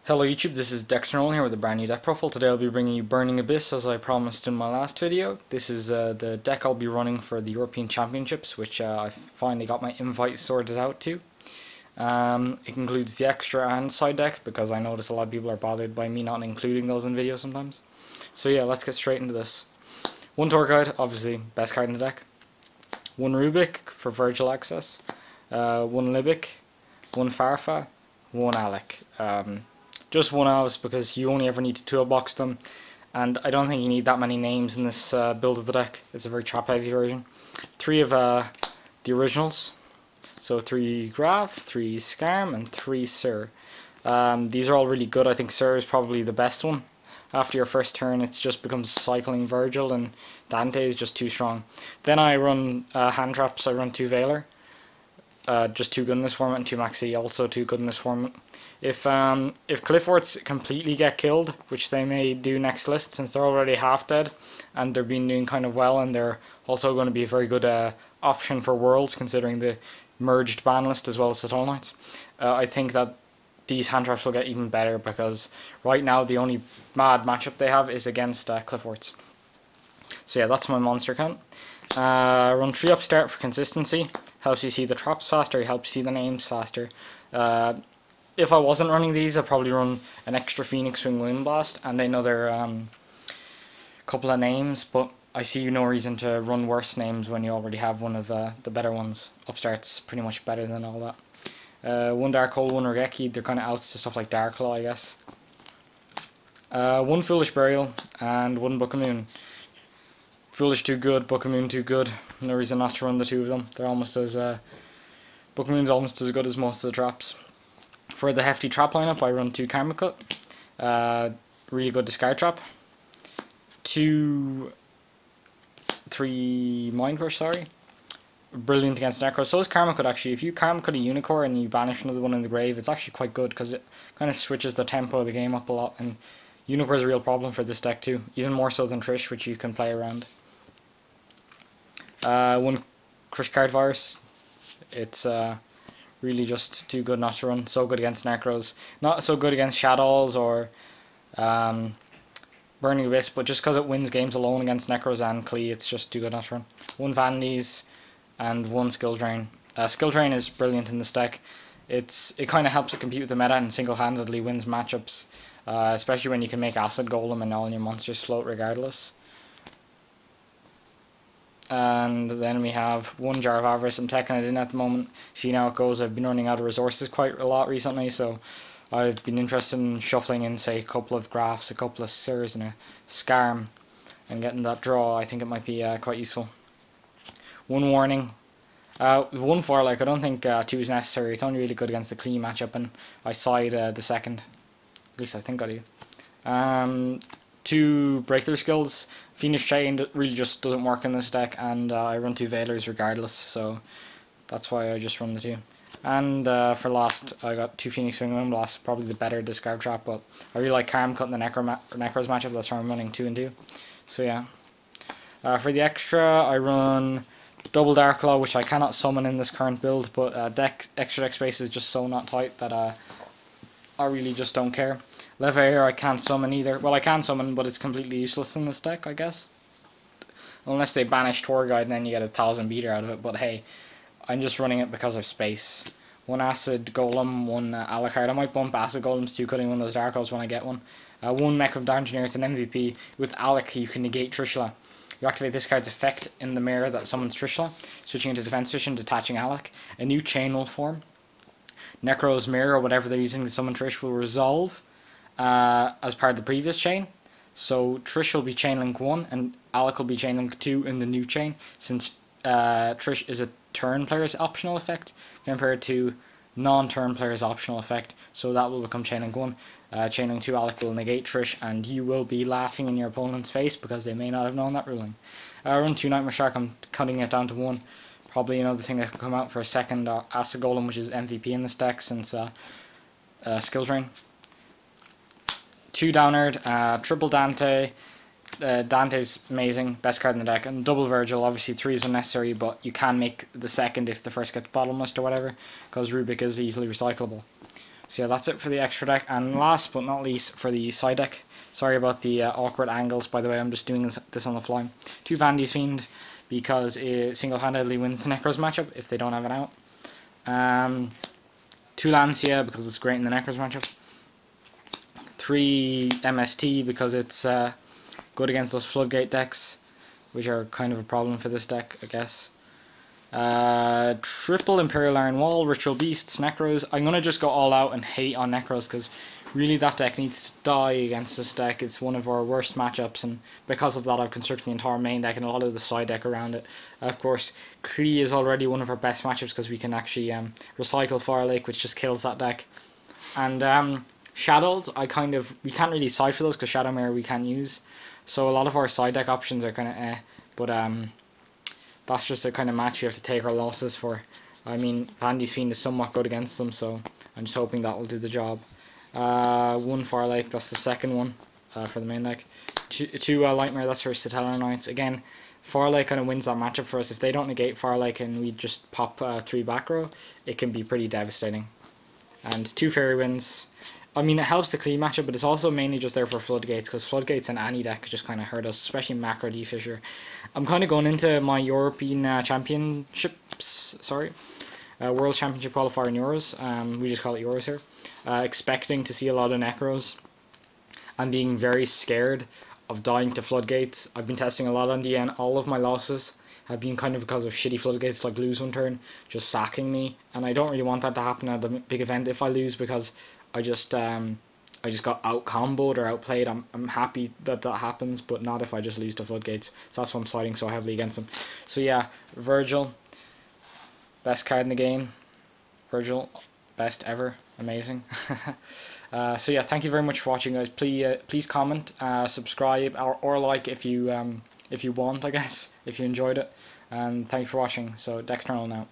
Hello YouTube, this is Dexter Nolan here with a brand new deck profile. Today I'll be bringing you Burning Abyss as I promised in my last video. This is the deck I'll be running for the European Championships, which I finally got my invite sorted out to. It includes the extra and side deck because I notice a lot of people are bothered by me not including those in videos sometimes. So yeah, let's get straight into this. One Tour Guide, obviously best card in the deck. One Rubik for Virgil access. One Libic. One Farfa. One Alec. Just one Alice because you only ever need to toolbox them, and I don't think you need that many names in this build of the deck. It's a very trap heavy version. Three of the originals, so 3 Graf, 3 Skarm, and 3 Sir. These are all really good. I think Sir is probably the best one. After your first turn, it just becomes cycling Virgil, and Dante is just too strong. Then I run hand traps. I run 2 Valor. Just too good in this format, and 2 Maxi, also too good in this format. If Clifford's completely get killed, which they may do next list since they're already half dead, and they've been doing kind of well, and they're also going to be a very good option for Worlds considering the merged ban list as well as the Total Knights. I think that these hand traps will get even better because right now the only mad matchup they have is against Clifford's. So yeah, that's my monster count. Run 3 Upstart for consistency. Helps you see the traps faster, helps you see the names faster. If I wasn't running these, I'd probably run an extra Phoenix Wing Wind Blast and another couple of names, but I see no reason to run worse names when you already have one of the better ones. Upstart's pretty much better than all that. One Dark Hole, one Regeki, they're kind of outs to stuff like Dark Claw, I guess. One Foolish Burial and one Book of Moon. Foolish too good, Book of Moon too good. No reason not to run the two of them. They're almost as Book of Moon's almost as good as most of the traps. For the hefty trap lineup, I run 2 Karma Cut. Really good discard trap. 3 Mind Crush, sorry. Brilliant against Necros. So is Karma Cut actually. If you Karma Cut a Unicorn and you banish another one in the grave, it's actually quite good because it kind of switches the tempo of the game up a lot. And Unicorn is a real problem for this deck too, even more so than Trish, which you can play around. 1 Crush Card Virus. It's really just too good not to run. So good against Necros. Not so good against Shadows or Burning Abyss, but just because it wins games alone against Necros and Klee, it's just too good not to run. 1 Vanities and 1 Skill Drain. Skill Drain is brilliant in this deck. It kind of helps it compete with the meta and single-handedly wins matchups, especially when you can make Acid Golem and all your monsters float regardless. And then we have 1 Jar of Avarice. I'm taking it in at the moment, seeing how it goes. I've been running out of resources quite a lot recently, so I've been interested in shuffling in, say, a couple of Grafs, a couple of Sirs, and a Skarm, and getting that draw. I think it might be quite useful. 1 Warning. 1 Forelock. I don't think 2 is necessary. It's only really good against the clean matchup, and I side the second. At least I think I do. 2 Breakthrough Skills. Phoenix Chain really just doesn't work in this deck, and I run 2 Valors regardless, so that's why I just run the 2. And for last, I got 2 Phoenix Wing Wind Blast, probably the better discard trap, but I really like Karma Cut in the Necros matchup, that's why I'm running 2 and 2. So yeah. For the extra, I run double Dark Claw, which I cannot summon in this current build, but extra deck space is just so not tight that I really just don't care. Leveilleur I can't summon either. Well, I can summon, but it's completely useless in this deck, I guess. Unless they banish Tour Guide, and then you get a 1000 beater out of it, but hey, I'm just running it because of space. 1 Acid Golem, 1 Alucard. I might bump Acid Golems to cutting one of those Dark Holes when I get one. 1 Mech of Engineer, it's an MVP. With Alec, you can negate Trishula. You activate this card's effect in the mirror that summons Trishula, switching into defense position, detaching Alec. A new chain will form. Necro's mirror, or whatever they're using to summon Trish, will resolve as part of the previous chain. So Trish will be chain link 1 and Alec will be chain link 2 in the new chain, since Trish is a turn player's optional effect compared to non-turn player's optional effect, so that will become chain link 1. Chain link 2 Alec will negate Trish, and you will be laughing in your opponent's face because they may not have known that ruling. Run 2 Nightmare Shark. I'm cutting it down to 1. Probably another thing that can come out for a second Acid Golem, which is MVP in this deck since Skill Drain. 2 Downerd, triple Dante. Dante's amazing, best card in the deck, and double Virgil. Obviously 3 is unnecessary, but you can make the second if the first gets bottomless or whatever, because Rubik is easily recyclable. So yeah, that's it for the extra deck. And last but not least, for the side deck. Sorry about the awkward angles, by the way, I'm just doing this on the fly. 2 Vandy's Fiend, because it single-handedly wins the Necros matchup if they don't have it out. 2 Lancia, because it's great in the Necros matchup. 3 MST, because it's good against those Floodgate decks, which are kind of a problem for this deck, I guess. Triple Imperial Iron Wall, Ritual Beasts, Necros. I'm going to just go all out and hate on Necros, because really that deck needs to die against this deck. It's one of our worst matchups, and because of that I've constructed the entire main deck and a lot of the side deck around it. Of course, Kree is already one of our best matchups because we can actually recycle Fire Lake, which just kills that deck. And Shadows, we can't really side for those because Shadow Mirror we can't use. So a lot of our side deck options are kind of but that's just a kind of match you have to take our losses for. I mean, Vandy's Fiend is somewhat good against them, so I'm just hoping that will do the job. 1 Fire Lake, that's the second one for the main deck. 2 Lightmare, that's for Satellar Knights. Again, Fire Lake kind of wins that matchup for us. If they don't negate Fire Lake and we just pop 3 back row, it can be pretty devastating. And 2 Fairy Winds. I mean, it helps the clean matchup, but it's also mainly just there for Floodgates, because Floodgates in any deck just kind of hurt us, especially Macro D-Fisher. I'm kind of going into my European Championships, World Championship qualifier in Euros, we just call it Euros here, expecting to see a lot of Necros, and being very scared of dying to Floodgates. I've been testing a lot on DN, all of my losses have been kind of because of shitty Floodgates, like lose 1 turn, just sacking me, and I don't really want that to happen at the big event if I lose, because I just got out comboed or outplayed. I'm happy that happens, but not if I just lose to Floodgates. So that's why I'm sliding so heavily against them. So yeah, Virgil, best card in the game. Virgil, best ever, amazing. So yeah, thank you very much for watching, guys. Please comment, subscribe, or like if you want, I guess, if you enjoyed it. And thank you for watching. So Dexternal now.